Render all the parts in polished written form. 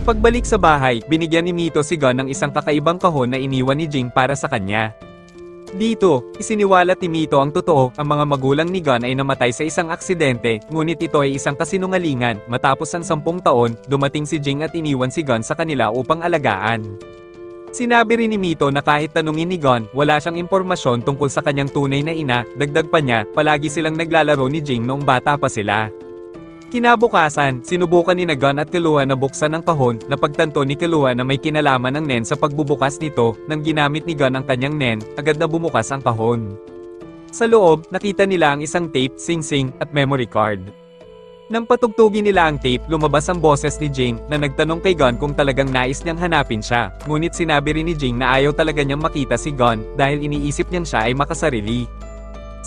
Pagbalik sa bahay, binigyan ni Mito si Gon ng isang kakaibang kahon na iniwan ni Jing para sa kanya. Dito, isiniwalat ni Mito ang totoo, ang mga magulang ni Gon ay namatay sa isang aksidente, ngunit ito ay isang kasinungalingan. Matapos ang 10 taon, dumating si Jing at iniwan si Gon sa kanila upang alagaan. Sinabi rin ni Mito na kahit tanungin ni Gon, wala siyang impormasyon tungkol sa kanyang tunay na ina. Dagdag pa niya, palagi silang naglalaro ni Jing noong bata pa sila. Kinabukasan, sinubukan ni Gon at Killua na buksan ang kahon. Napagtanto ni Killua na may kinalaman ng Nen sa pagbubukas nito. Nang ginamit ni Gon ang kanyang Nen, agad na bumukas ang kahon. Sa loob, nakita nila ang isang tape, sing-sing, at memory card. Nang patugtugin nila ang tape, lumabas ang boses ni Jing na nagtanong kay Gon kung talagang nais niyang hanapin siya. Ngunit sinabi rin ni Jing na ayaw talaga niyang makita si Gon dahil iniisip niyang siya ay makasarili.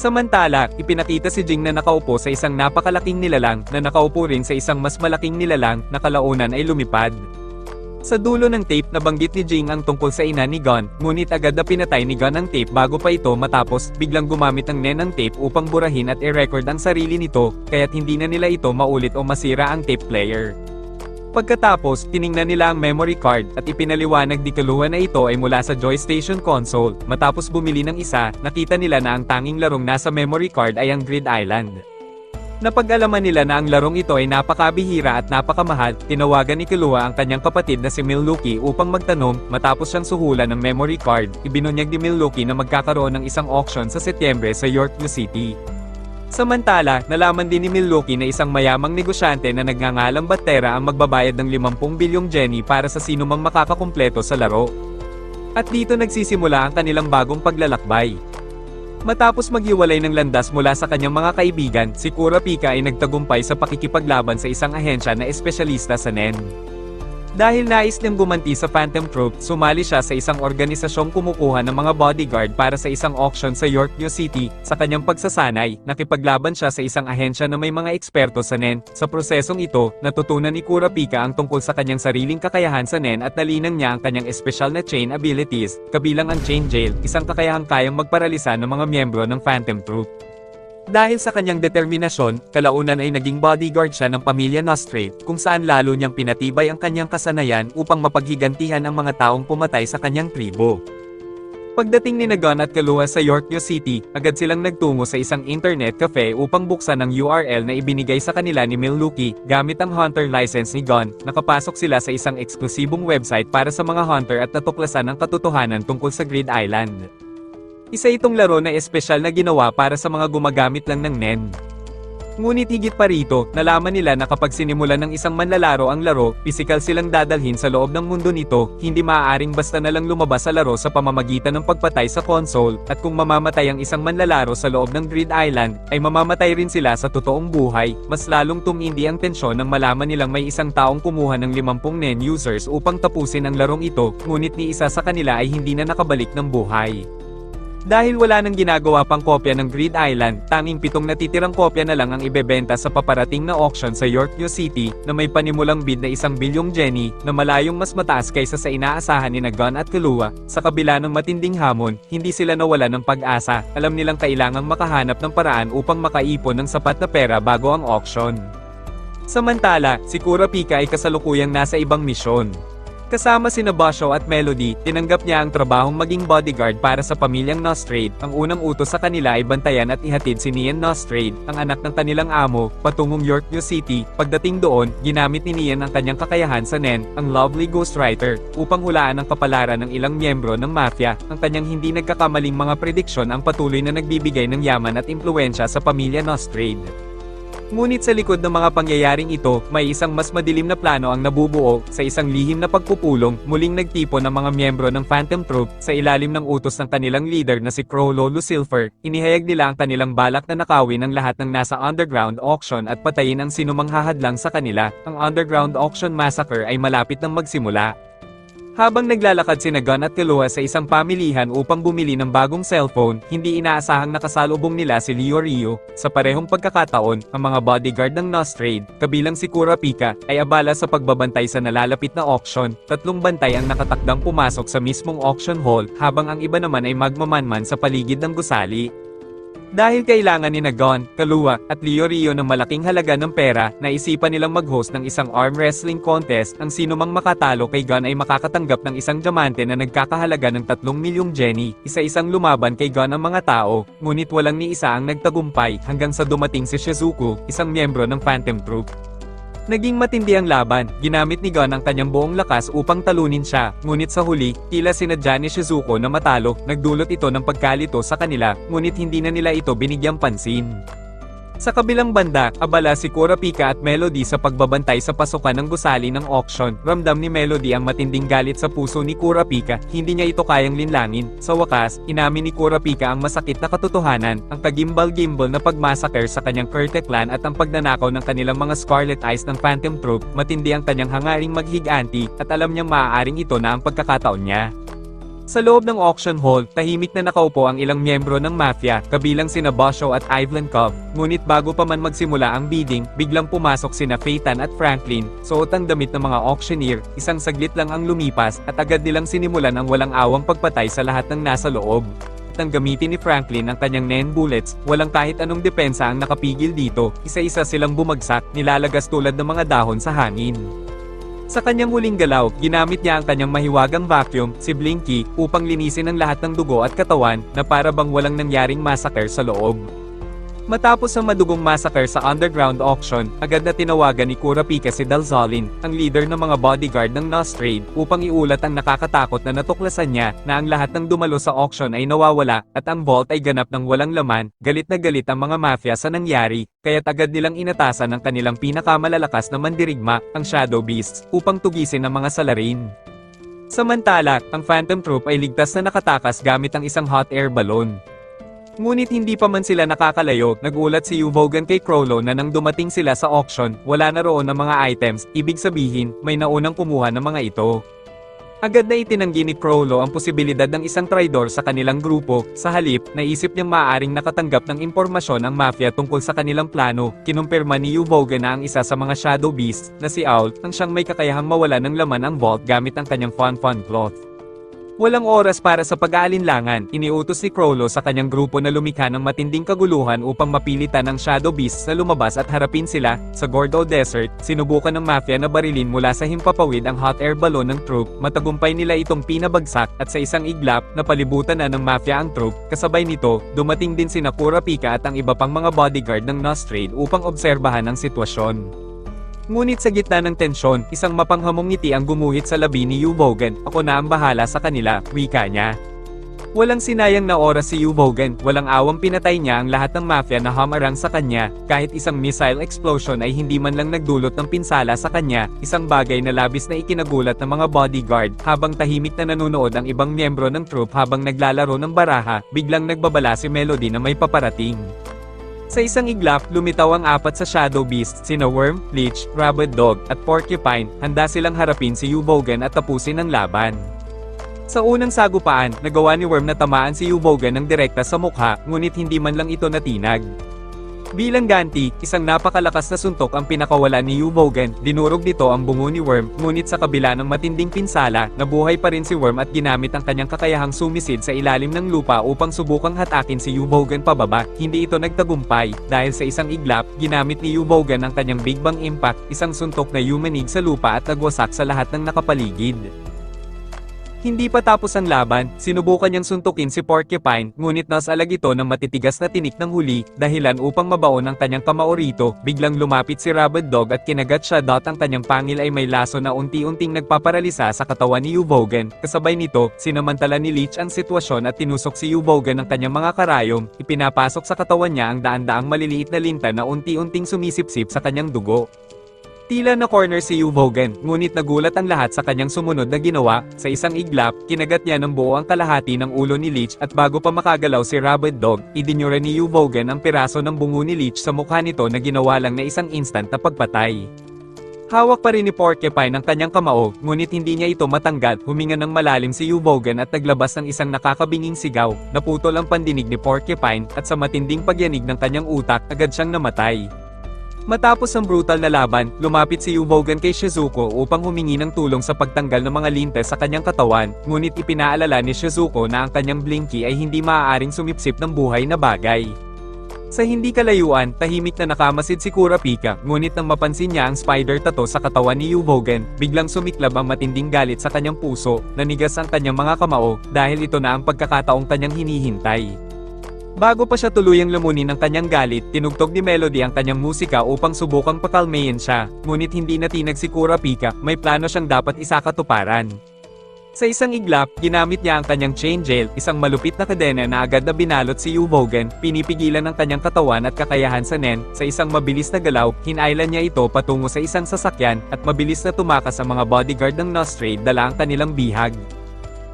Samantala, ipinakita si Jing na nakaupo sa isang napakalaking nilalang na nakaupo rin sa isang mas malaking nilalang na kalaunan ay lumipad. Sa dulo ng tape, nabanggit ni Jing ang tungkol sa ina ni Gon, ngunit agad na pinatay ni Gon ang tape bago pa ito matapos. Biglang gumamit ang Nen ng tape upang burahin at i-record ang sarili nito, kaya't hindi na nila ito maulit o masira ang tape player. Pagkatapos, tiningnan nila ang memory card at ipinaliwanag ni Killua na ito ay mula sa Joy Station console. Matapos bumili ng isa, nakita nila na ang tanging larong nasa memory card ay ang Grid Island. Napag-alaman nila na ang larong ito ay napakabihira at napakamahal. Tinawagan ni Killua ang kanyang kapatid na si Milluki upang magtanong. Matapos siyang suhulan ng memory card, ibinunyag ni Milluki na magkakaroon ng isang auction sa Setyembre sa Yorkview City. Samantala, nalaman din ni Milluki na isang mayamang negosyante na nagngangalang Batera ang magbabayad ng 50 bilyong Jenny para sa sinumang makakakumpleto sa laro. At dito nagsisimula ang kanilang bagong paglalakbay. Matapos maghiwalay ng landas mula sa kanyang mga kaibigan, si Kurapika ay nagtagumpay sa pakikipaglaban sa isang ahensya na espesyalista sa Nen. Dahil nais niyang gumanti sa Phantom Troop, sumali siya sa isang organisasyong kumukuha ng mga bodyguard para sa isang auction sa Yorkview City. Sa kanyang pagsasanay, nakipaglaban siya sa isang ahensya na may mga eksperto sa Nen. Sa prosesong ito, natutunan ni Kurapika ang tungkol sa kanyang sariling kakayahan sa Nen at nalinang niya ang kanyang espesyal na chain abilities, kabilang ang Chain Jail, isang kakayahang kayang magparalisa ng mga miyembro ng Phantom Troop. Dahil sa kanyang determinasyon, kalaunan ay naging bodyguard siya ng pamilya Nostrade, kung saan lalo niyang pinatibay ang kanyang kasanayan upang mapaghigantihan ang mga taong pumatay sa kanyang tribo. Pagdating ni Gon at Killua sa Yorkview City, agad silang nagtungo sa isang internet cafe upang buksan ang URL na ibinigay sa kanila ni Milluki. Gamit ang hunter license ni Gon, nakapasok sila sa isang eksklusibong website para sa mga hunter at natuklasan ang katotohanan tungkol sa Grid Island. Isa itong laro na espesyal na ginawa para sa mga gumagamit lang ng Nen. Ngunit higit pa rito, nalaman nila na kapag sinimulan ng isang manlalaro ang laro, pisikal silang dadalhin sa loob ng mundo nito. Hindi maaaring basta na lang lumabas sa laro sa pamamagitan ng pagpatay sa console, at kung mamamatay ang isang manlalaro sa loob ng Grid Island, ay mamamatay rin sila sa totoong buhay. Mas lalong tumindi ang tensyon nang malaman nilang may isang taong kumuha ng 50 Nen users upang tapusin ang larong ito, ngunit ni isa sa kanila ay hindi na nakabalik ng buhay. Dahil wala nang ginagawa pang kopya ng Grid Island, tanging 7 natitirang kopya na lang ang ibebenta sa paparating na auction sa Yorkview City, na may panimulang bid na 1 bilyong Jenny, na malayong mas mataas kaysa sa inaasahan ni Gon at Killua. Sa kabila ng matinding hamon, hindi sila nawala ng pag-asa. Alam nilang kailangang makahanap ng paraan upang makaipon ng sapat na pera bago ang auction. Samantala, si Kurapika ay kasalukuyang nasa ibang misyon. Kasama sina Basho at Melody, tinanggap niya ang trabahong maging bodyguard para sa pamilyang Nostrade. Ang unang utos sa kanila ay bantayan at ihatid si Nian Nostrade, ang anak ng kanilang amo, patungong Yorkview City. Pagdating doon, ginamit ni Nian ang kanyang kakayahan sa Nen, ang lovely ghostwriter, upang hulaan ang kapalaran ng ilang miyembro ng mafia. Ang kanyang hindi nagkakamaling mga prediksyon ang patuloy na nagbibigay ng yaman at impluwensya sa pamilya Nostrade. Ngunit sa likod ng mga pangyayaring ito, may isang mas madilim na plano ang nabubuo. Sa isang lihim na pagpupulong, muling nagtipon ng mga miyembro ng Phantom Troop, sa ilalim ng utos ng kanilang leader na si Crollo Lucifer. Inihayag nila ang kanilang balak na nakawin ang lahat ng nasa underground auction at patayin ang sinumang hahadlang sa kanila. Ang underground auction massacre ay malapit nang magsimula. Habang naglalakad sina Gon at Killua sa isang pamilihan upang bumili ng bagong cellphone, hindi inaasahang nakasalubong nila si Leo Rio. Sa parehong pagkakataon, ang mga bodyguard ng Nostrade, kabilang si Kurapika, ay abala sa pagbabantay sa nalalapit na auction. 3 bantay ang nakatakdang pumasok sa mismong auction hall, habang ang iba naman ay magmamanman sa paligid ng gusali. Dahil kailangan ni Gon, Killua, at Leorio ng malaking halaga ng pera, naisipan nilang mag-host ng isang arm wrestling contest. Ang sinumang makatalo kay Gon ay makakatanggap ng isang diamante na nagkakahalaga ng 3 milyong jenny. Isa-isang lumaban kay Gon ang mga tao, ngunit walang ni isa ang nagtagumpay hanggang sa dumating si Shizuku, isang miyembro ng Phantom Troop. Naging matindi ang laban, ginamit ni Gon ang kanyang buong lakas upang talunin siya, ngunit sa huli, tila sinadya ni Shizuko na matalo, nagdulot ito ng pagkalito sa kanila, ngunit hindi na nila ito binigyang pansin. Sa kabilang banda, abala si Kurapika at Melody sa pagbabantay sa pasukan ng gusali ng auction. Ramdam ni Melody ang matinding galit sa puso ni Kurapika, hindi niya ito kayang linlangin. Sa wakas, inamin ni Kurapika ang masakit na katotohanan, ang kagimbal-gimbal na pagmasaker sa kanyang Kurte clan at ang pagnanakaw ng kanilang mga Scarlet Eyes ng Phantom Troop. Matindi ang kanyang hangaring maghiganti, at alam niyang maaaring ito na ang pagkakataon niya. Sa loob ng auction hall, tahimik na nakaupo ang ilang miyembro ng mafia, kabilang sina Basho at Ivankov. Ngunit bago pa man magsimula ang bidding, biglang pumasok sina Phaeton at Franklin, suot ang damit ng mga auctioneer. Isang saglit lang ang lumipas, at agad nilang sinimulan ang walang awang pagpatay sa lahat ng nasa loob. Nang gamitin ni Franklin ang kanyang Nen bullets, walang kahit anong depensa ang nakapigil dito. Isa-isa silang bumagsak, nilalagas tulad ng mga dahon sa hangin. Sa kanyang huling galaw, ginamit niya ang kanyang mahiwagang vacuum, si Blinky, upang linisin ang lahat ng dugo at katawan, na para bang walang nangyaring massacre sa loob. Matapos ang madugong massacre sa underground auction, agad na tinawagan ni Kurapika si Dalzolin, ang leader ng mga bodyguard ng Nostrade, upang iulat ang nakakatakot na natuklasan niya, na ang lahat ng dumalo sa auction ay nawawala, at ang vault ay ganap ng walang laman. Galit na galit ang mga mafia sa nangyari, kaya't agad nilang inatasan ang kanilang pinakamalalakas na mandirigma, ang Shadow Beasts, upang tugisin ang mga salarin. Samantala, ang Phantom Troop ay ligtas na nakatakas gamit ang isang hot air balloon. Ngunit hindi pa man sila nakakalayo, nagulat si Uvogan kay Crollo na nang dumating sila sa auction, wala na roon ng mga items, ibig sabihin, may naunang kumuha ng mga ito. Agad na itinanggi ni Crollo ang posibilidad ng isang traidor sa kanilang grupo. Sa halip, naisip niyang maaaring nakatanggap ng impormasyon ang mafia tungkol sa kanilang plano. Kinumpirma ni Uvogan na ang isa sa mga Shadow Beasts, na si Owl, ang siyang may kakayahang mawala ng laman ang vault gamit ang kanyang Fun Cloth. Walang oras para sa pag-aalinlangan, iniutos ni Crollo sa kanyang grupo na lumikha ng matinding kaguluhan upang mapilitan ang Shadow Beasts na lumabas at harapin sila. Sa Gordo Desert, sinubukan ng mafia na barilin mula sa himpapawid ang hot air balloon ng troop. Matagumpay nila itong pinabagsak, at sa isang iglap, napalibutan na ng mafia ang troop. Kasabay nito, dumating din sina Kurapika at ang iba pang mga bodyguard ng Nostrade upang obserbahan ang sitwasyon. Ngunit sa gitna ng tensyon, isang mapanghamong ngiti ang gumuhit sa labi ni Uvogan. Ako na ang bahala sa kanila, wika niya. Walang sinayang na oras si Uvogan, walang awang pinatay niya ang lahat ng mafia na hamarang sa kanya, kahit isang missile explosion ay hindi man lang nagdulot ng pinsala sa kanya, isang bagay na labis na ikinagulat ng mga bodyguard. Habang tahimik na nanonood ang ibang miyembro ng troop habang naglalaro ng baraha, biglang nagbabala si Melody na may paparating. Sa isang iglap, lumitaw ang apat sa Shadow Beasts, sina Worm, Leech, Rabid Dog, at Porcupine. Handa silang harapin si Uvogan at tapusin ang laban. Sa unang sagupaan, nagawa ni Worm na tamaan si Uvogan ng direkta sa mukha, ngunit hindi man lang ito natinag. Bilang ganti, isang napakalakas na suntok ang pinakawala ni Uvogan. Dinurog nito ang bungo ni Worm, ngunit sa kabila ng matinding pinsala, nabuhay pa rin si Worm at ginamit ang kanyang kakayahang sumisid sa ilalim ng lupa upang subukang hatakin si Uvogan pababa. Hindi ito nagtagumpay, dahil sa isang iglap, ginamit ni Uvogan ang kanyang Big Bang Impact, isang suntok na yumanig sa lupa at nagwasak sa lahat ng nakapaligid. Hindi pa tapos ang laban, sinubukan niyang suntukin si Porcupine, ngunit nasalag ito ng matitigas na tinik ng huli, dahilan upang mabaon ang kanyang kamao rito. Biglang lumapit si Rabid Dog at kinagat siya. Ang kanyang pangil ay may laso na unti-unting nagpaparalisa sa katawan ni Uvogan. Kasabay nito, sinamantala ni Leech ang sitwasyon at tinusok si Uvogan ng kanyang mga karayom. Ipinapasok sa katawan niya ang daan-daang maliliit na linta na unti-unting sumisipsip sa kanyang dugo. Tila na corner si Uvogan, ngunit nagulat ang lahat sa kanyang sumunod na ginawa. Sa isang iglap, kinagat niya ng buo ang kalahati ng ulo ni Leech, at bago pa makagalaw si Rabid Dog, idinyura ni Uvogan ang piraso ng bungo ni Leech sa mukha nito na ginawa lang na isang instant na pagpatay. Hawak pa rin ni Porcupine ang kanyang kamao, ngunit hindi niya ito matanggal. Huminga ng malalim si Uvogan at naglabas ng isang nakakabinging sigaw. Naputol ang pandinig ni Porcupine, at sa matinding pagyanig ng kanyang utak, agad siyang namatay. Matapos ang brutal na laban, lumapit si Uvogan kay Shizuko upang humingi ng tulong sa pagtanggal ng mga linte sa kanyang katawan, ngunit ipinaalala ni Shizuko na ang kanyang Blinky ay hindi maaaring sumipsip ng buhay na bagay. Sa hindi kalayuan, tahimik na nakamasid si Kurapika, ngunit nang mapansin niya ang spider tattoo sa katawan ni Uvogin, biglang sumiklab ang matinding galit sa kanyang puso, nanigas ang kanyang mga kamao, dahil ito na ang pagkakataong kanyang hinihintay. Bago pa siya tuluyang lumunin ng kanyang galit, tinugtog ni Melody ang kanyang musika upang subukang pakalmayin siya, ngunit hindi natinag si Kurapika, may plano siyang dapat isakatuparan. Sa isang iglap, ginamit niya ang kanyang chain jail, isang malupit na kadena na agad na binalot si Uvogin, pinipigilan ang kanyang katawan at kakayahan sa Nen, sa isang mabilis na galaw, hinailan niya ito patungo sa isang sasakyan, at mabilis na tumakas ang mga bodyguard ng Nostrade dala ang kanilang bihag.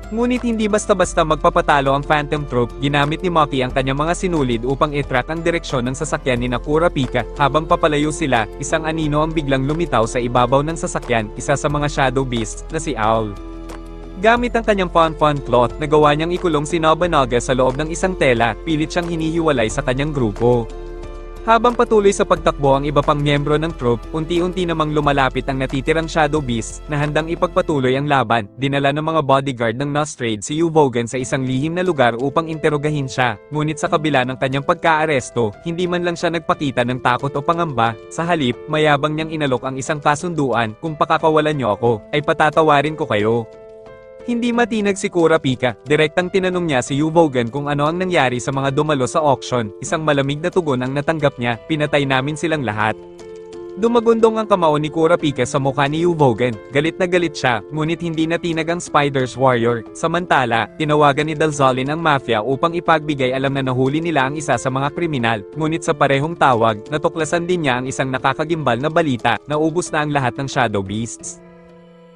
Ngunit hindi basta-basta magpapatalo ang Phantom Troop, ginamit ni Maki ang kanyang mga sinulid upang i-track ang direksyon ng sasakyan ni Kurapika, habang papalayo sila, isang anino ang biglang lumitaw sa ibabaw ng sasakyan, isa sa mga Shadow Beasts, na si Owl. Gamit ang kanyang fun cloth, nagawa niyang ikulong si Nobunaga sa loob ng isang tela, pilit siyang hinihiwalay sa kanyang grupo. Habang patuloy sa pagtakbo ang iba pang miyembro ng troop, unti-unti namang lumalapit ang natitirang Shadow Beast, na handang ipagpatuloy ang laban. Dinala ng mga bodyguard ng Nostrade si Uvogin sa isang lihim na lugar upang interogahin siya, ngunit sa kabila ng kanyang pagkaaresto, hindi man lang siya nagpakita ng takot o pangamba, sa halip, mayabang niyang inalok ang isang kasunduan, kung pakakawalan niyo ako, ay patatawarin ko kayo. Hindi matinag si Kurapika, direktang tinanong niya si Uvogin kung ano ang nangyari sa mga dumalo sa auction, isang malamig na tugon ang natanggap niya, pinatay namin silang lahat. Dumagundong ang kamao ni Kurapika sa mukha ni Uvogin, galit na galit siya, ngunit hindi natinag ang Spider's Warrior. Samantala, tinawagan ni Dalzolin ang mafia upang ipagbigay alam na nahuli nila ang isa sa mga kriminal, ngunit sa parehong tawag, natuklasan din niya ang isang nakakagimbal na balita, naubos na ang lahat ng Shadow Beasts.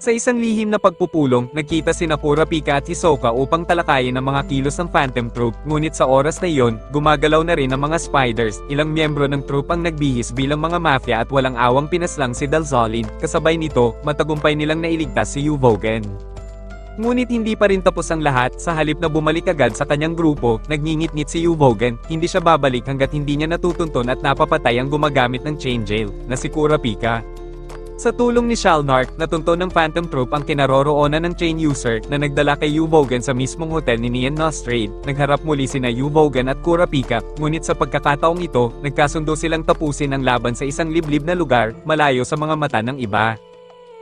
Sa isang lihim na pagpupulong, nagkita sina Kurapika at Hisoka upang talakayin ang mga kilos ng Phantom Troop, ngunit sa oras na iyon, gumagalaw na rin ang mga spiders, ilang miyembro ng troop ang nagbihis bilang mga mafia at walang awang pinaslang si Dalzolin, kasabay nito, matagumpay nilang nailigtas si Uvogin. Ngunit hindi pa rin tapos ang lahat, sa halip na bumalik agad sa kanyang grupo, nagngingit-ngit si Uvogin, hindi siya babalik hanggat hindi niya natutunton at napapatay ang gumagamit ng chain jail, na si Kurapika. Sa tulong ni Shalnark, natunto ng Phantom Troop ang kinaroroonan ng chain user na nagdala kay Uvogin sa mismong hotel ni Nian Nostrade. Nagharap muli sina Uvogin at Kurapika, ngunit sa pagkakataong ito, nagkasundo silang tapusin ang laban sa isang liblib na lugar, malayo sa mga mata ng iba.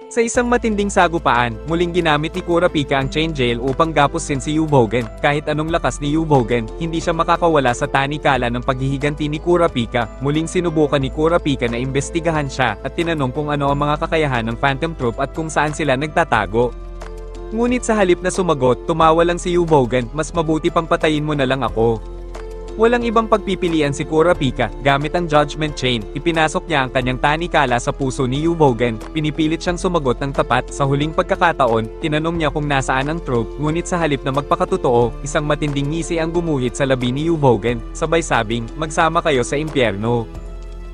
Sa isang matinding sagupaan, muling ginamit ni Kurapika ang chain jail upang gapusin si Uvogin. Kahit anong lakas ni Uvogin, hindi siya makakawala sa tanikala ng paghihiganti ni Kurapika. Muling sinubukan ni Kurapika na imbestigahan siya at tinanong kung ano ang mga kakayahan ng Phantom Troop at kung saan sila nagtatago. Ngunit sa halip na sumagot, tumawa lang si Uvogin, mas mabuti pang patayin mo na lang ako. Walang ibang pagpipilian si Kurapika, gamit ang Judgment Chain, ipinasok niya ang kanyang tanikala sa puso ni Uvogin, pinipilit siyang sumagot ng tapat, sa huling pagkakataon, tinanong niya kung nasaan ang troop, ngunit sa halip na magpakatotoo, isang matinding ngisi ang gumuhit sa labi ni Uvogin, sabay sabing, magsama kayo sa impyerno.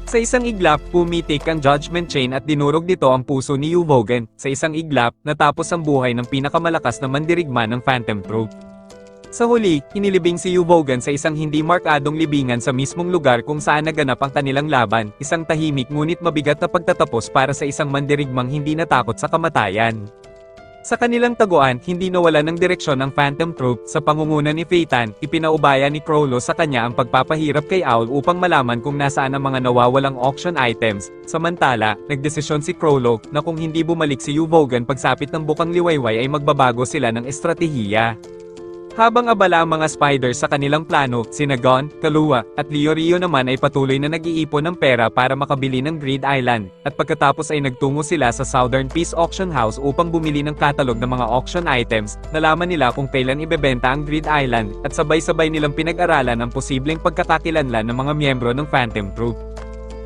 Sa isang iglap, pumitik ang Judgment Chain at dinurog nito ang puso ni Uvogin, sa isang iglap, natapos ang buhay ng pinakamalakas na mandirigma ng Phantom Troop. Sa huli, inilibing si Uvogin sa isang hindi markadong libingan sa mismong lugar kung saan naganap ang kanilang laban, isang tahimik ngunit mabigat na pagtatapos para sa isang mandirigmang hindi natakot sa kamatayan. Sa kanilang taguan, hindi nawala ng direksyon ang Phantom Troop, sa pangunguna ni Phaeton, ipinaubaya ni Crollo sa kanya ang pagpapahirap kay Owl upang malaman kung nasaan ang mga nawawalang auction items. Samantala, nagdesisyon si Crollo na kung hindi bumalik si Uvogin pagsapit ng bukang liwayway ay magbabago sila ng estratehiya. Habang abala ang mga spiders sa kanilang plano, sina Gon, Kaluwa, at Leorio naman ay patuloy na nag-iipon ng pera para makabili ng Greed Island, at pagkatapos ay nagtungo sila sa Southern Peace Auction House upang bumili ng katalog ng mga auction items. Nalaman nila kung kailan ibebenta ang Greed Island, at sabay-sabay nilang pinag-aralan ang posibleng pagkakakilanlan ng mga miyembro ng Phantom Troop.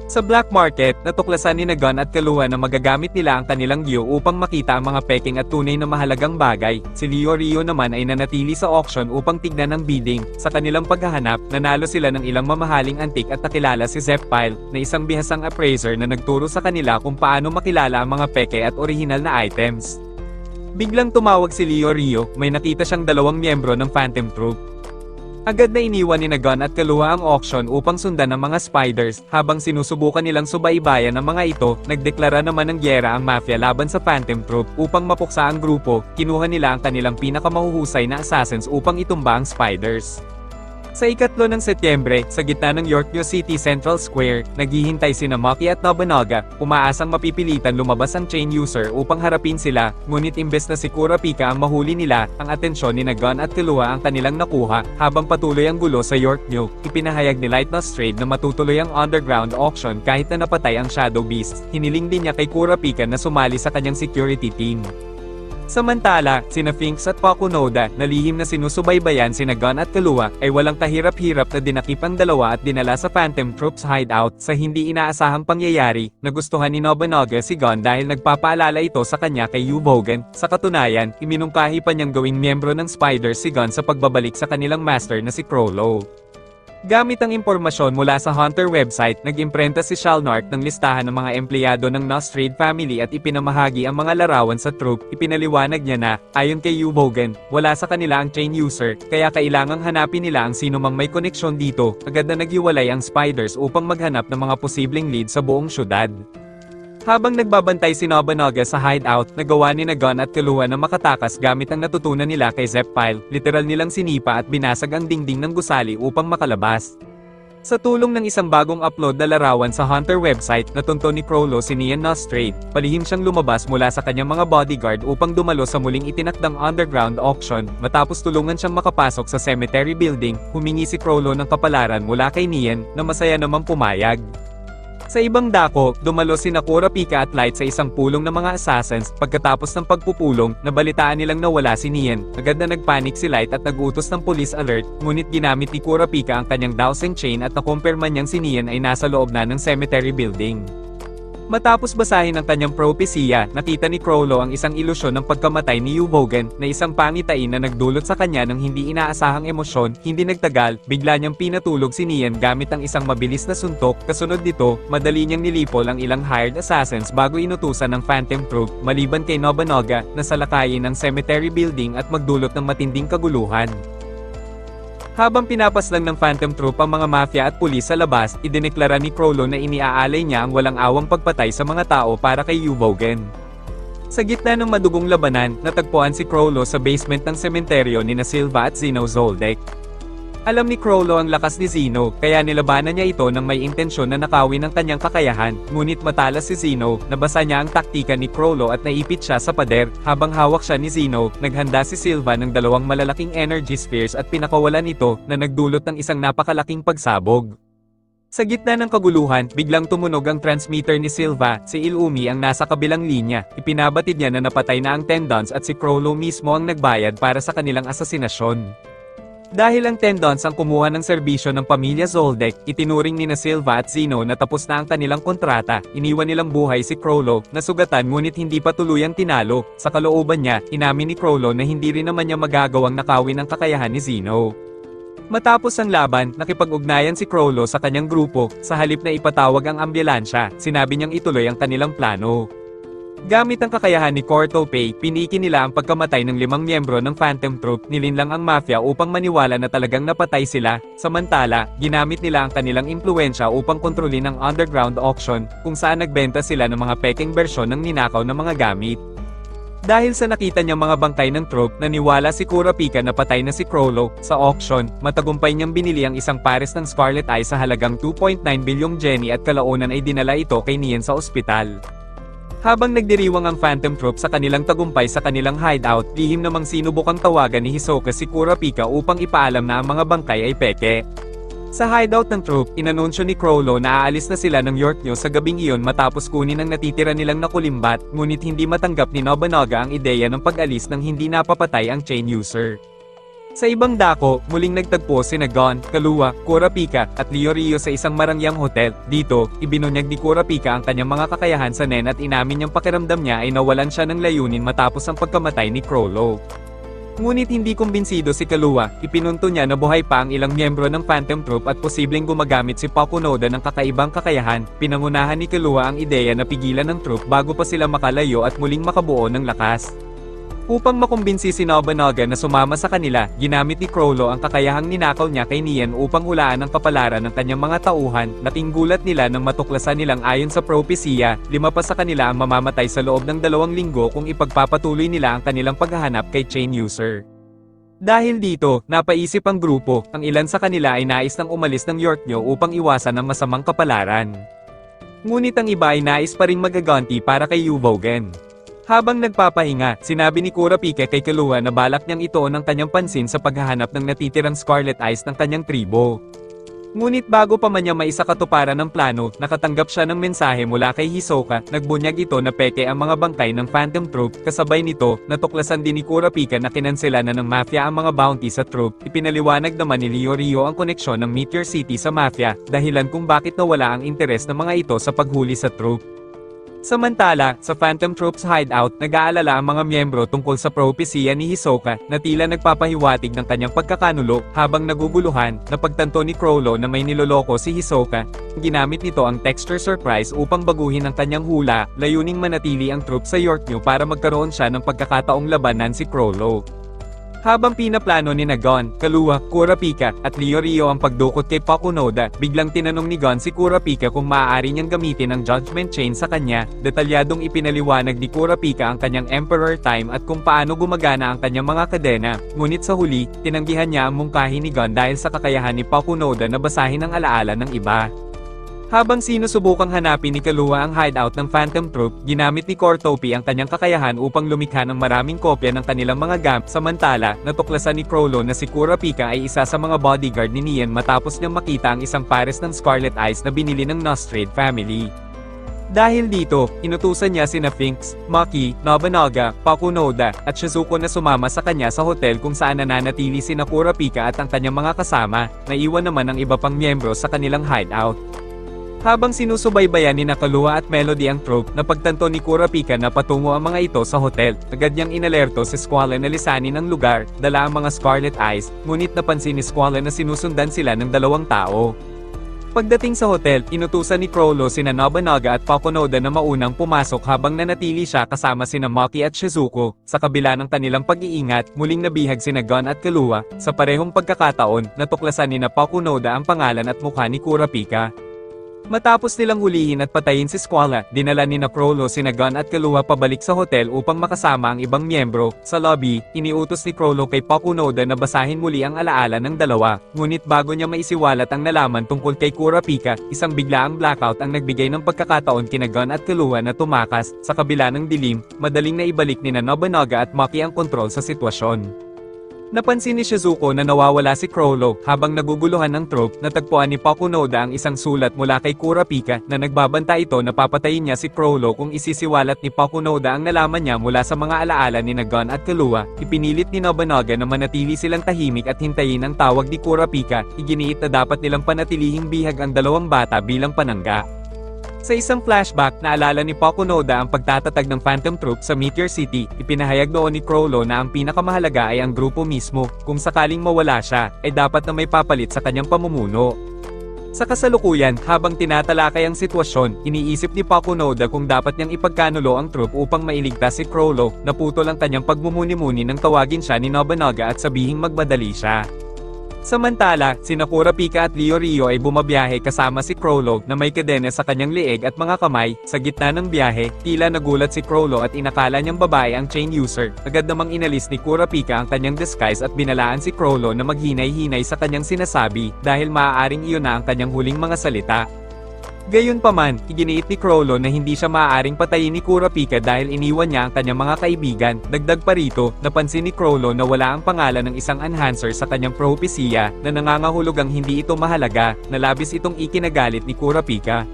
Sa black market, natuklasan ni Gon at Kaluwa na magagamit nila ang kanilang Gyo upang makita ang mga peking at tunay na mahalagang bagay. Si Leorio naman ay nanatili sa auction upang tignan ang bidding. Sa kanilang paghahanap, nanalo sila ng ilang mamahaling antik at nakilala si Zepile, na isang bihasang appraiser na nagturo sa kanila kung paano makilala ang mga peke at orihinal na items. Biglang tumawag si Leorio, may nakita siyang dalawang miyembro ng Phantom Troop. Agad na iniwan ni Gon at Kaluwa ang auction upang sundan ang mga spiders, habang sinusubukan nilang subaybayan ang mga ito, nagdeklara naman ng gyera ang mafia laban sa Phantom Troop. Upang mapuksa ang grupo, kinuha nila ang kanilang pinakamahuhusay na assassins upang itumba ang spiders. Sa 3 ng Setyembre, sa gitna ng Yorkville City Central Square, naghihintay sina Maki at Nobunaga, umaasang mapipilitan lumabas ang chain user upang harapin sila, ngunit imbes na si Kurapika ang mahuli nila, ang atensyon ni Gon at Killua ang kanilang nakuha, habang patuloy ang gulo sa Yorkville, ipinahayag ni Light Nostrade na matutuloy ang underground auction kahit na napatay ang Shadow Beast, hiniling din niya kay Kurapika na sumali sa kanyang security team. Samantala, sina Finks at Pakunoda, na lihim na sinusubaybayan sina Gon at Killua, ay walang kahirap-hirap na dinakip ang dalawa at dinala sa Phantom Troops hideout sa hindi inaasahang pangyayari. Nagustuhan ni Nobunaga si Gon dahil nagpapaalala ito sa kanya kay Yubogen. Sa katunayan, iminungkahi pa niyang gawing miyembro ng Spiders si Gon sa pagbabalik sa kanilang master na si Chrollo. Gamit ang impormasyon mula sa Hunter website, nag-imprenta si Shalnark ng listahan ng mga empleyado ng Nostrade family at ipinamahagi ang mga larawan sa troop. Ipinaliwanag niya na, ayon kay Yubogen, wala sa kanila ang chain user, kaya kailangang hanapin nila ang sino mang may koneksyon dito. Agad na naghiwalay ang Spiders upang maghanap ng mga posibleng lead sa buong syudad. Habang nagbabantay si Nobunaga sa hideout, nagawa ni Gon at Killua na makatakas gamit ang natutunan nila kay Zepile, literal nilang sinipa at binasag ang dingding ng gusali upang makalabas. Sa tulong ng isang bagong upload na larawan sa Hunter website, natunto ni Chrollo si Nian Nostrade, palihim siyang lumabas mula sa kanyang mga bodyguard upang dumalo sa muling itinakdang underground auction. Matapos tulungan siyang makapasok sa cemetery building, humingi si Chrollo ng kapalaran mula kay Nian, na masaya namang pumayag. Sa ibang dako, dumalo sina Kurapika at Light sa isang pulong ng mga assassins. Pagkatapos ng pagpupulong, nabalitaan nilang nawala si Nian. Agad na nagpanik si Light at nagutos ng police alert, ngunit ginamit ni Kurapika ang kanyang dowsing chain at nakumpirma niyang si Nian ay nasa loob na ng cemetery building. Matapos basahin ang kanyang propesiya, nakita ni Chrollo ang isang ilusyon ng pagkamatay ni Yubogen, na isang pangitain na nagdulot sa kanya ng hindi inaasahang emosyon. Hindi nagtagal, bigla niyang pinatulog si Nian gamit ang isang mabilis na suntok. Kasunod dito, madali niyang nilipol ang ilang hired assassins bago inutusan ng Phantom Troop, maliban kay Nobunaga, na salakayin ang cemetery building at magdulot ng matinding kaguluhan. Habang pinapaslang ng Phantom Troop ang mga mafia at pulis sa labas, idineklara ni Chrollo na iniaalay niya ang walang awang pagpatay sa mga tao para kay Yubogen. Sa gitna ng madugong labanan, natagpuan si Chrollo sa basement ng sementeryo ni Silva at Zeno Zoldyck. Alam ni Chrollo ang lakas ni Zeno, kaya nilabanan niya ito nang may intensyon na nakawin ang kanyang kakayahan, ngunit matalas si Zeno, nabasa niya ang taktika ni Chrollo at naipit siya sa pader. Habang hawak siya ni Zeno, naghanda si Silva ng dalawang malalaking energy spheres at pinakawalan ito, na nagdulot ng isang napakalaking pagsabog. Sa gitna ng kaguluhan, biglang tumunog ang transmitter ni Silva. Si Illumi ang nasa kabilang linya. Ipinabatid niya na napatay na ang Tendons at si Chrollo mismo ang nagbayad para sa kanilang asasinasyon. Dahil ang Tendons ang kumuha ng serbisyo ng pamilya Zoldyck, itinuring ni Silva at Zeno na tapos na ang kanilang kontrata. Iniwan nilang buhay si Chrollo, na sugatan ngunit hindi pa tuluyang tinalo. Sa kalooban niya, inamin ni Chrollo na hindi rin naman niya magagawang nakawin ang kakayahan ni Zeno. Matapos ang laban, nakipag-ugnayan si Chrollo sa kanyang grupo. Sa halip na ipatawag ang ambulansya, sinabi niyang ituloy ang kanilang plano. Gamit ang kakayahan ni Cortopay, piniki nila ang pagkamatay ng 5 miyembro ng Phantom Troop, nilinlang ang mafia upang maniwala na talagang napatay sila. Samantala, ginamit nila ang kanilang impluwensya upang kontrolin ang underground auction, kung saan nagbenta sila ng mga peking bersyon ng ninakaw na mga gamit. Dahil sa nakita niyang mga bangkay ng troop, naniwala si Kurapika na patay na si Chrollo. Sa auction, matagumpay niyang binili ang isang pares ng Scarlet Eye sa halagang 2.9 bilyong jenny at kalaunan ay dinala ito kay Nian sa ospital. Habang nagdiriwang ang Phantom Troop sa kanilang tagumpay sa kanilang hideout, lihim namang sinubukang tawagan ni Hisoka si Kurapika upang ipaalam na ang mga bangkay ay peke. Sa hideout ng troop, inanunsyo ni Chrollo na aalis na sila ng Yorkville sa gabing iyon matapos kunin ang natitira nilang nakulimbat, ngunit hindi matanggap ni Nobunaga ang ideya ng pag-alis ng hindi napapatay ang chain user. Sa ibang dako, muling nagtagpo sina Gon, Killua, Kurapika, at Leorio sa isang marangyang hotel. Dito, ibinunyag ni Kurapika ang kanyang mga kakayahan sa Nen at inamin niyang pakiramdam niya ay nawalan siya ng layunin matapos ang pagkamatay ni Chrollo. Ngunit hindi kumbinsido si Killua, ipinunto niya na buhay pa ang ilang miyembro ng Phantom Troop at posibleng gumagamit si Pakunoda ng kakaibang kakayahan. Pinangunahan ni Killua ang ideya na pigilan ng troop bago pa sila makalayo at muling makabuo ng lakas. Upang makumbinsi si Nobunaga na sumama sa kanila, ginamit ni Chrollo ang kakayahang ninakaw niya kay Nian upang hulaan ang kapalaran ng kanyang mga tauhan. Laking gulat nila nang matuklasan nilang ayon sa propesiya, 5 pa sa kanila ang mamamatay sa loob ng 2 linggo kung ipagpapatuloy nila ang kanilang paghahanap kay chain user. Dahil dito, napaisip ang grupo, ang ilan sa kanila ay nais nang umalis ng Yorknyo upang iwasan ang masamang kapalaran. Ngunit ang iba ay nais pa ring magaganti para kay Yuvogen. Habang nagpapahinga, sinabi ni Kurapika kay Killua na balak niyang ituon ang kanyang pansin sa paghahanap ng natitirang Scarlet Eyes ng kanyang tribo. Ngunit bago pa man niya maisakatuparan ng plano, nakatanggap siya ng mensahe mula kay Hisoka, nagbunyag ito na peke ang mga bangkay ng Phantom Troop, kasabay nito, natuklasan din ni Kurapika na kinansela na ng Mafia ang mga bounty sa troop, ipinaliwanag naman ni Ryo ang koneksyon ng Meteor City sa Mafia, dahilan kung bakit nawala ang interes ng mga ito sa paghuli sa troop. Samantala, sa Phantom Troops hideout, nag-aalala ang mga miyembro tungkol sa propesya ni Hisoka na tila nagpapahiwatig ng kanyang pagkakanulo habang naguguluhan, napagtanto ni Chrollo na may niloloko si Hisoka. Ginamit nito ang Texture Surprise upang baguhin ang kanyang hula, layuning manatili ang troop sa Yorknyo para magkaroon siya ng pagkakataong labanan si Chrollo. Habang pinaplano ni Gon, Killua, Kurapika, at Ryo ang pagdukot kay Pakunoda, biglang tinanong ni Gon si Kurapika kung maaari niyang gamitin ang Judgment Chain sa kanya. Detalyadong ipinaliwanag ni Kurapika ang kanyang Emperor Time at kung paano gumagana ang kanyang mga kadena, ngunit sa huli, tinanggihan niya ang mungkahi ni Gon dahil sa kakayahan ni Pakunoda na basahin ang alaala ng iba. Habang sinusubukang hanapin ni Killua ang hideout ng Phantom Troop, ginamit ni Cortopi ang kanyang kakayahan upang lumikha ng maraming kopya ng kanilang mga gamit. Samantala, natuklasan ni Chrollo na si Kurapika ay isa sa mga bodyguard ni Neon matapos niyang makita ang isang pares ng Scarlet Eyes na binili ng Nostrade family. Dahil dito, inutusan niya sina Finks, Maki, Nobunaga, Pakunoda, at Shizuko na sumama sa kanya sa hotel kung saan nananatili sina Kurapika at ang kanyang mga kasama, naiwan naman ang iba pang miyembro sa kanilang hideout. Habang sinusubaybayan ni Killua at Melody ang troop, napagtanto ni Kurapika na patungo ang mga ito sa hotel. Agad niyang inalerto si Squall na lisanin ang lugar, dala ang mga Scarlet Eyes, ngunit napansin ni Squall na sinusundan sila ng dalawang tao. Pagdating sa hotel, inutusan ni Chrollo sina Nobunaga at Pakunoda na maunang pumasok habang nanatili siya kasama sina Maki at Shizuko. Sa kabila ng kanilang pag-iingat, muling nabihag sina Gon at Killua. Sa parehong pagkakataon, natuklasan ni Pakunoda ang pangalan at mukha ni Kurapika. Matapos nilang hulihin at patayin si Squall, dinala ni Chrollo sina Gon at Killua pabalik sa hotel upang makasama ang ibang miyembro. Sa lobby, iniutos ni Chrollo kay Pakunoda na basahin muli ang alaala ng dalawa. Ngunit bago niya maisiwalat ang nalaman tungkol kay Kurapika, isang biglaang blackout ang nagbigay ng pagkakataon kina Gon at Killua na tumakas. Sa kabila ng dilim, madaling naibalik ni Nobunaga at Maki ang kontrol sa sitwasyon. Napansin ni Shizuko na nawawala si Chrollo. Habang naguguluhan ng troop, natagpuan ni Pakunoda ang isang sulat mula kay Kurapika na nagbabanta ito na papatayin niya si Chrollo kung isisiwalat ni Pakunoda ang nalaman niya mula sa mga alaala ni Gon at Killua. Ipinilit ni Nobunaga na manatili silang tahimik at hintayin ang tawag ni Kurapika. Iginiit na dapat nilang panatilihing bihag ang dalawang bata bilang panangga. Sa isang flashback, naalala ni Pakunoda ang pagtatatag ng Phantom Troop sa Meteor City. Ipinahayag noon ni Chrollo na ang pinakamahalaga ay ang grupo mismo. Kung sakaling mawala siya, ay dapat na may papalit sa kanyang pamumuno. Sa kasalukuyan, habang tinatalakay ang sitwasyon, iniisip ni Pakunoda kung dapat niyang ipagkanulo ang troop upang mailigtas si Chrollo. Naputol ang kanyang pagmumuni-muni nang tawagin siya ni Nobunaga at sabihing magmadali siya. Samantala, sina Kurapika at Ryo ay bumabiyahe kasama si Chrollo na may kadena sa kanyang leeg at mga kamay. Sa gitna ng biyahe, tila nagulat si Chrollo at inakala niyang babae ang chain user. Agad namang inalis ni Kurapika ang kanyang disguise at binalaan si Chrollo na maghinay-hinay sa kanyang sinasabi dahil maaaring iyon na ang kanyang huling mga salita. Gayunpaman, iginiit ni Chrollo na hindi siya maaaring patayin ni Kurapika dahil iniwan niya ang kanyang mga kaibigan. Dagdag pa rito, napansin ni Chrollo na wala ang pangalan ng isang enhancer sa kanyang propesya na nangangahulugang hindi ito mahalaga, na labis itong ikinagalit ni Kurapika.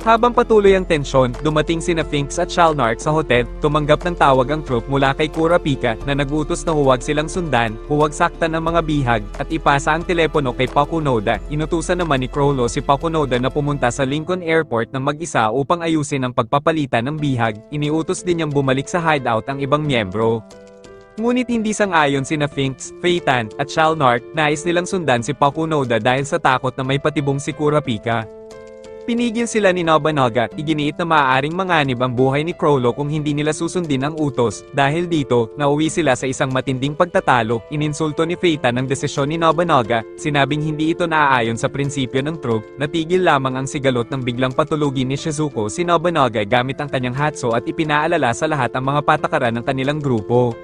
Habang patuloy ang tensyon, dumating sina Finks at Shalnark sa hotel. Tumanggap ng tawag ang troop mula kay Kurapika na nagutos na huwag silang sundan, huwag saktan ng mga bihag, at ipasa ang telepono kay Pakunoda. Inutusan naman ni Chrollo si Pakunoda na pumunta sa Lincoln Airport ng mag-isa upang ayusin ang pagpapalitan ng bihag. Iniutos din niyang bumalik sa hideout ang ibang miyembro. Ngunit hindi sang-ayon sina Finks, Phaeton, at Shalnark. Nais nilang sundan si Pakunoda dahil sa takot na may patibong si Kurapika. Pinigil sila ni Nobunaga, iginiit na maaaring manganib ang buhay ni Chrollo kung hindi nila susundin ang utos. Dahil dito, nauwi sila sa isang matinding pagtatalo. Ininsulto ni Phaeton ang desisyon ni Nobunaga, sinabing hindi ito naaayon sa prinsipyo ng troop. Natigil lamang ang sigalot ng biglang patulugin ni Shizuko si Nobunaga gamit ang kanyang hatso at ipinaalala sa lahat ang mga patakaran ng kanilang grupo.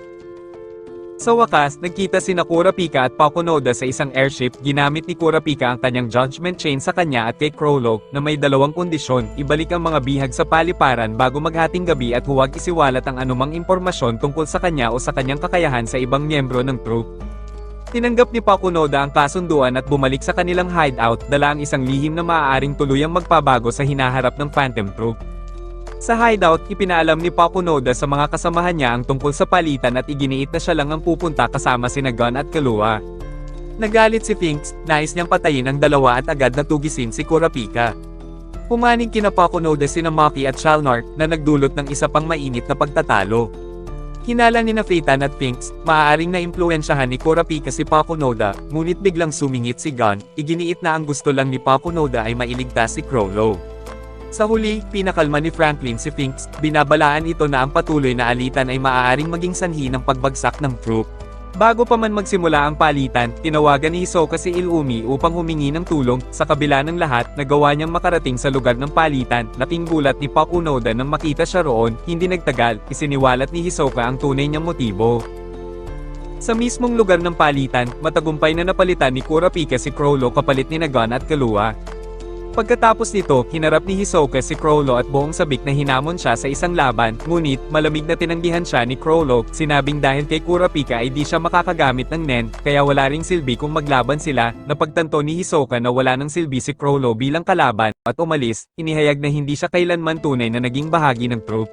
Sa wakas, nagkita sina Kurapika at Pakunoda sa isang airship. Ginamit ni Kurapika ang kanyang judgment chain sa kanya at kay Crollo, na may dalawang kondisyon: ibalik ang mga bihag sa paliparan bago maghating gabi at huwag isiwalat ang anumang impormasyon tungkol sa kanya o sa kanyang kakayahan sa ibang miyembro ng troop. Tinanggap ni Pakunoda ang kasunduan at bumalik sa kanilang hideout, dala ang isang lihim na maaaring tuluyang magpabago sa hinaharap ng Phantom Troop. Sa hideout, ipinaalam ni Pakunoda sa mga kasamahan niya ang tungkol sa palitan at iginiit na siya lang ang pupunta kasama sina Gon at Killua. Nagalit si Finks, nais niyang patayin ang dalawa at agad na tugisin si Kurapika. Pumanig kina Pakunoda sina Maki at Shalnart na nagdulot ng isa pang mainit na pagtatalo. Hinala ni Phaeton at Finks, maaaring naimpluwensyahan ni Kurapika si Pakunoda, ngunit biglang sumingit si Gon. Iginiit na ang gusto lang ni Pakunoda ay mailigtas si Crollo. Sa huli, pinakalma ni Franklin si Finks, binabalaan ito na ang patuloy na alitan ay maaaring maging sanhi ng pagbagsak ng troop. Bago pa man magsimula ang palitan, tinawagan ni Hisoka si Illumi upang humingi ng tulong. Sa kabila ng lahat, nagawa niyang makarating sa lugar ng palitan. Laking gulat ni Pakunoda nang makita siya roon. Hindi nagtagal, isiniwalat ni Hisoka ang tunay niyang motibo. Sa mismong lugar ng palitan, matagumpay na napalitan ni Kurapika si Crollo kapalit ni Gon at Killua. Pagkatapos nito, hinarap ni Hisoka si Crollo at buong sabik na hinamon siya sa isang laban, ngunit, malamig na tinanggihan siya ni Crollo, sinabing dahil kay Kurapika ay di siya makakagamit ng Nen, kaya wala ring silbi kung maglaban sila. Napagtanto ni Hisoka na wala nang silbi si Crollo bilang kalaban, at umalis, inihayag na hindi siya kailanman tunay na naging bahagi ng troop.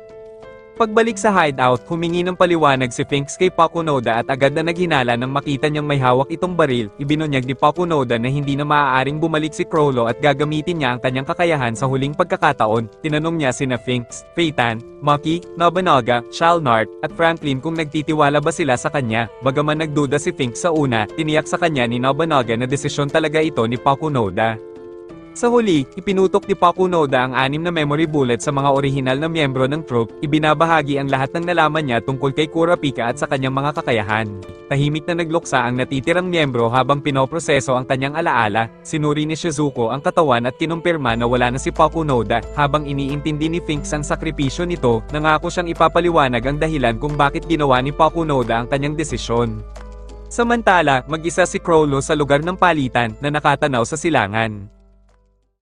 Pagbalik sa hideout, humingi ng paliwanag si Finks kay Pakunoda at agad na naghinala nang makita niyang may hawak itong baril. Ibinunyag ni Pakunoda na hindi na maaaring bumalik si Crollo at gagamitin niya ang kanyang kakayahan sa huling pagkakataon. Tinanong niya sina Finks, Phaeton, Maki, Nobunaga, Shalnart, at Franklin kung nagtitiwala ba sila sa kanya. Bagaman nagduda si Finks sa una, tiniyak sa kanya ni Nobunaga na desisyon talaga ito ni Pakunoda. Sa huli, ipinutok ni Pakunoda ang 6 na memory bullet sa mga orihinal na miyembro ng troop. Ibinabahagi ang lahat ng nalaman niya tungkol kay Kurapika at sa kanyang mga kakayahan. Tahimik na nagluksa ang natitirang miyembro habang pinoproseso ang kanyang alaala. Sinuri ni Shizuko ang katawan at kinumpirma na wala na si Pakunoda. Habang iniintindi ni Finks ang sakripisyo nito, nangako siyang ipapaliwanag ang dahilan kung bakit ginawa ni Pakunoda ang kanyang desisyon. Samantala, mag-isa si Crollo sa lugar ng palitan na nakatanaw sa silangan.